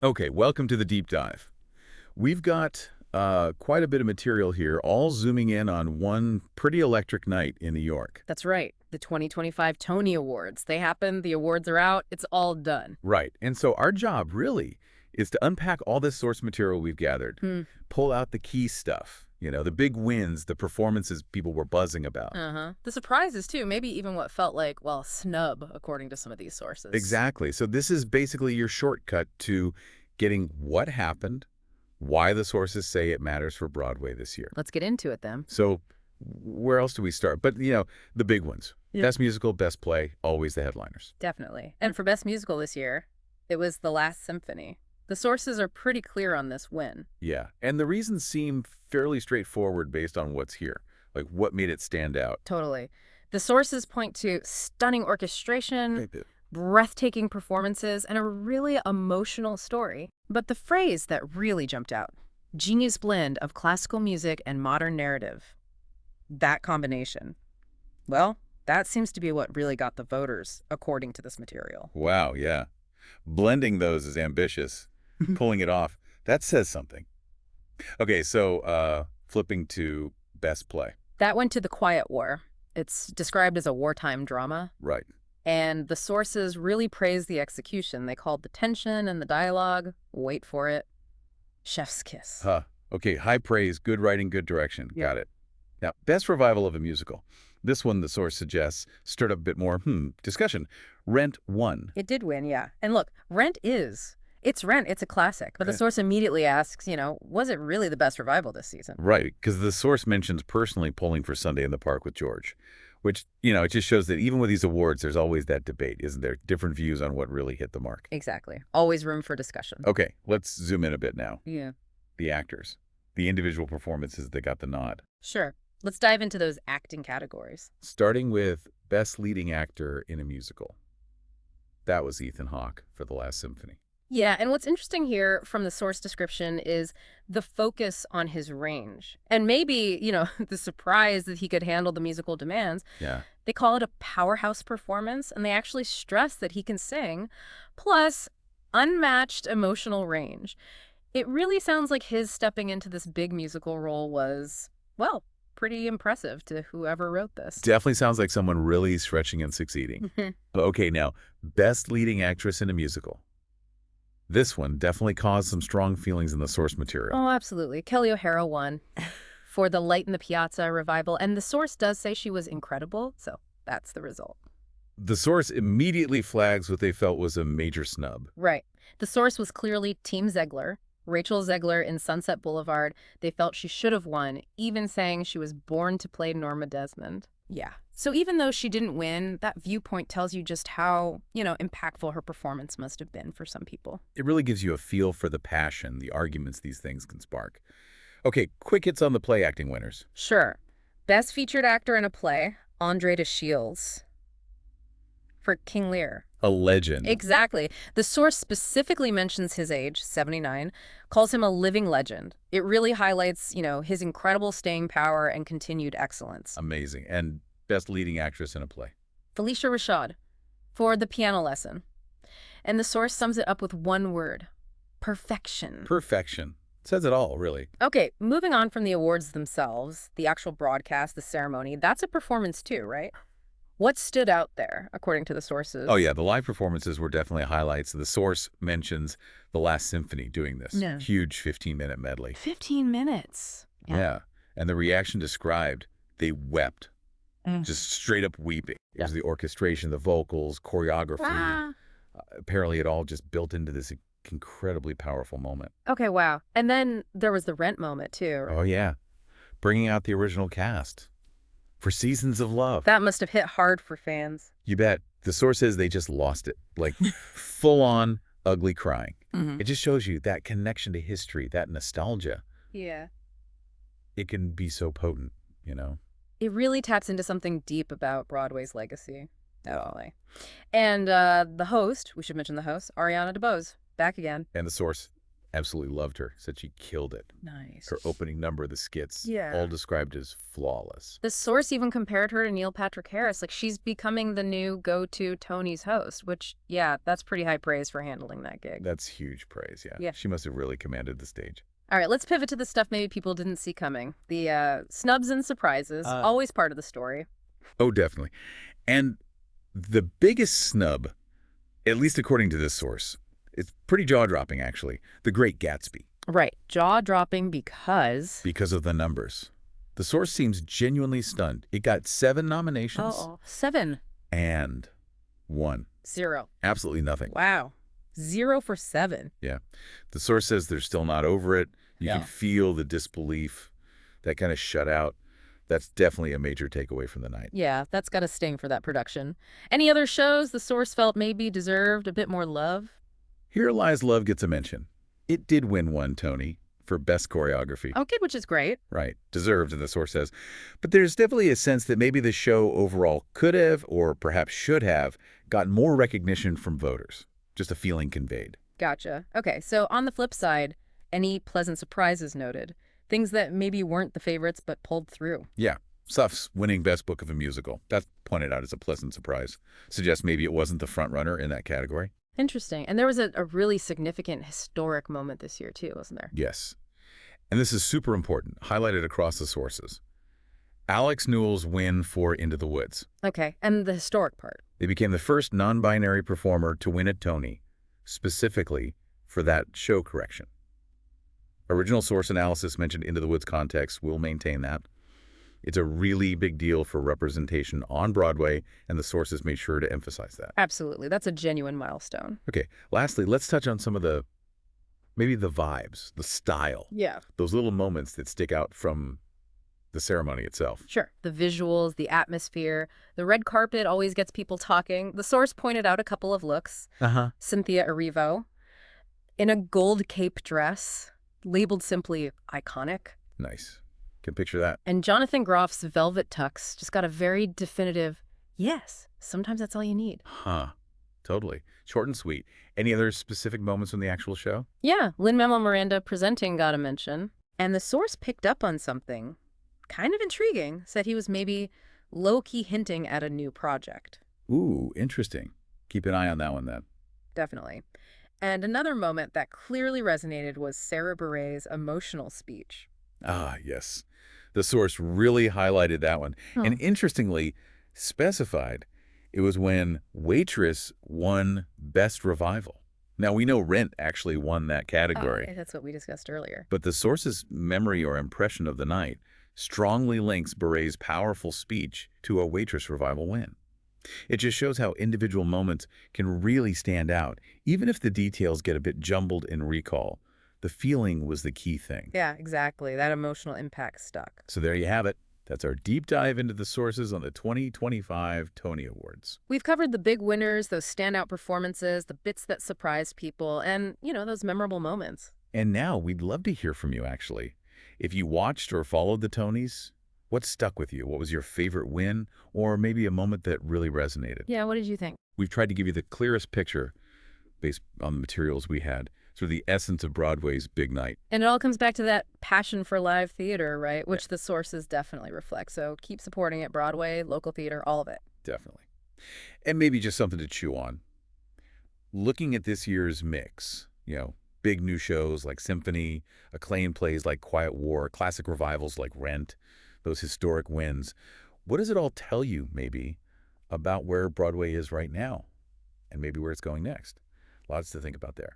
Okay, welcome to the deep dive. We've got quite a bit of material here, all zooming in on one pretty electric night in New York. That's right. The 2025 Tony Awards. They happen, the awards are out, it's all done. Right, and so our job really is to unpack all this source material we've gathered, Hmm. pull out the key stuff, the big wins, the performances people were buzzing about. Uh-huh. The surprises, too. Maybe even what felt like, well, snub, according to some of these sources. Exactly. So this is basically your shortcut to getting what happened, why the sources say it matters for Broadway this year. Let's get into it, then. So where else do we start? But, the big ones. Yeah. Best musical, best play, always the headliners. Definitely. And for Best Musical this year, it was The Last Symphony. The sources are pretty clear on this win. Yeah, and the reasons seem fairly straightforward based on what's here, like what made it stand out. Totally. The sources point to stunning orchestration, breathtaking performances, and a really emotional story. But the phrase that really jumped out, genius blend of classical music and modern narrative, that combination, well, that seems to be what really got the voters, according to this material. Wow, yeah. Blending those is ambitious. Pulling it off, that says something. Okay, so flipping to best play. That went to The Quiet War. It's described as a wartime drama. Right. And the sources really praised the execution. They called the tension and the dialogue, wait for it, chef's kiss. Huh. Okay, high praise, good writing, good direction. Yeah. Got it. Now, best revival of a musical. This one, the source suggests, stirred up a bit more, discussion. Rent won. It did win, yeah. And look, it's Rent, it's a classic. But the Right. source immediately asks, was it really the best revival this season? Right, because the source mentions personally polling for Sunday in the Park with George, which, it just shows that even with these awards, there's always that debate, isn't there? Different views on what really hit the mark. Exactly. Always room for discussion. Okay, let's zoom in a bit now. Yeah. The actors, the individual performances that got the nod. Sure. Let's dive into those acting categories. Starting with Best Leading Actor in a Musical. That was Ethan Hawke for The Last Symphony. Yeah, and what's interesting here from the source description is the focus on his range. And maybe, the surprise that he could handle the musical demands. Yeah. They call it a powerhouse performance, and they actually stress that he can sing, plus unmatched emotional range. It really sounds like his stepping into this big musical role was, well, pretty impressive to whoever wrote this. Definitely sounds like someone really stretching and succeeding. Okay, now, Best Leading Actress in a Musical. This one definitely caused some strong feelings in the source material. Oh, absolutely. Kelly O'Hara won for the Light in the Piazza revival, and the source does say she was incredible, so that's the result. The source immediately flags what they felt was a major snub. Right. The source was clearly Team Zegler. Rachel Zegler in Sunset Boulevard. They felt she should have won, even saying she was born to play Norma Desmond. Yeah. So even though she didn't win, that viewpoint tells you just how, impactful her performance must have been for some people. It really gives you a feel for the passion, the arguments these things can spark. Okay, quick hits on the play acting winners. Sure. Best featured actor in a play, Andre de Shields for King Lear. A legend. Exactly. The source specifically mentions his age, 79, calls him a living legend. It really highlights, his incredible staying power and continued excellence. Amazing. And Best Leading Actress in a Play. Felicia Rashad for The Piano Lesson. And the source sums it up with one word, perfection. Perfection. Says it all, really. Okay, moving on from the awards themselves, the actual broadcast, the ceremony, that's a performance too, right? What stood out there, according to the sources? Oh, yeah, the live performances were definitely highlights. The source mentions The Last Symphony doing this. Yeah. Huge 15-minute medley. 15 minutes. Yeah. And the reaction described, they wept. Just straight up weeping. It was the orchestration, the vocals, choreography. Apparently it all just built into this incredibly powerful moment. Okay, wow. And then there was the Rent moment, too. Oh, yeah. Bringing out the original cast. For Seasons of Love. That must have hit hard for fans. You bet. The source says they just lost it. Like, full-on ugly crying. It just shows you that connection to history, that nostalgia. Yeah. It can be so potent, It really taps into something deep about Broadway's legacy. Totally. And the host, we should mention the host, Ariana DeBose, back again. And the source absolutely loved her, said she killed it. Nice. Her opening number, the skits, Yeah. all described as flawless. The source even compared her to Neil Patrick Harris. Like, she's becoming the new go-to Tony's host, which, yeah, that's pretty high praise for handling that gig. That's huge praise, yeah. Yeah. She must have really commanded the stage. All right, let's pivot to the stuff maybe people didn't see coming. The snubs and surprises, always part of the story. Oh, definitely. And the biggest snub, at least according to this source, it's pretty jaw-dropping, actually. The Great Gatsby. Right, jaw-dropping because... Because of the numbers. The source seems genuinely stunned. It got 7 nominations. Oh, 7. And 1. 0. Absolutely nothing. Wow. 0 for 7. Yeah. The source says they're still not over it. You can feel the disbelief, that kind of shutout. That's definitely a major takeaway from the night. Yeah, that's got to sting for that production. Any other shows the source felt maybe deserved a bit more love? Here Lies Love gets a mention. It did win 1 Tony for Best Choreography. Okay, which is great. Right. Deserved, the source says. But there's definitely a sense that maybe the show overall could have, or perhaps should have, gotten more recognition from voters. Just a feeling conveyed. Gotcha. Okay, so on the flip side, any pleasant surprises noted? Things that maybe weren't the favorites but pulled through. Yeah. Suff's winning Best Book of a Musical. That's pointed out as a pleasant surprise. Suggests maybe it wasn't the front runner in that category. Interesting. And there was a really significant historic moment this year, too, wasn't there? Yes. And this is super important, highlighted across the sources. Alex Newell's win for Into the Woods. Okay, and the historic part. They became the first non-binary performer to win a Tony, specifically for that show correction. Original source analysis mentioned Into the Woods context. We'll maintain that. It's a really big deal for representation on Broadway, and the sources made sure to emphasize that. Absolutely. That's a genuine milestone. Okay, lastly, let's touch on some of maybe the vibes, the style. Yeah. Those little moments that stick out from the ceremony itself. Sure. The visuals, the atmosphere, the red carpet always gets people talking. The source pointed out a couple of looks. Cynthia Erivo in a gold cape dress, labeled simply iconic. Nice. Can picture that. And Jonathan Groff's velvet tux just got a very definitive, yes, sometimes that's all you need. Huh. Totally. Short and sweet. Any other specific moments from the actual show? Yeah. Lin-Manuel Miranda presenting got a mention. And the source picked up on something kind of intriguing, said he was maybe low-key hinting at a new project. Ooh, interesting. Keep an eye on that one then. Definitely. And another moment that clearly resonated was Sarah Bareilles' emotional speech. Ah, yes. The source really highlighted that one. And interestingly, specified it was when Waitress won Best Revival. Now, we know Rent actually won that category. That's what we discussed earlier. But the source's memory or impression of the night strongly links Bareilles' powerful speech to a Waitress Revival win. It just shows how individual moments can really stand out, even if the details get a bit jumbled in recall. The feeling was the key thing. Yeah, exactly. That emotional impact stuck. So there you have it. That's our deep dive into the sources on the 2025 Tony Awards. We've covered the big winners, those standout performances, the bits that surprised people, and, those memorable moments. And now we'd love to hear from you, actually. If you watched or followed the Tonys, what stuck with you? What was your favorite win? Or maybe a moment that really resonated? Yeah, what did you think? We've tried to give you the clearest picture based on the materials we had. Sort of the essence of Broadway's big night. And it all comes back to that passion for live theater, right? Which the sources definitely reflect. So keep supporting it, Broadway, local theater, all of it. Definitely. And maybe just something to chew on. Looking at this year's mix, big new shows like Symphony, acclaimed plays like Quiet War, classic revivals like Rent, those historic wins. What does it all tell you, maybe, about where Broadway is right now and maybe where it's going next? Lots to think about there.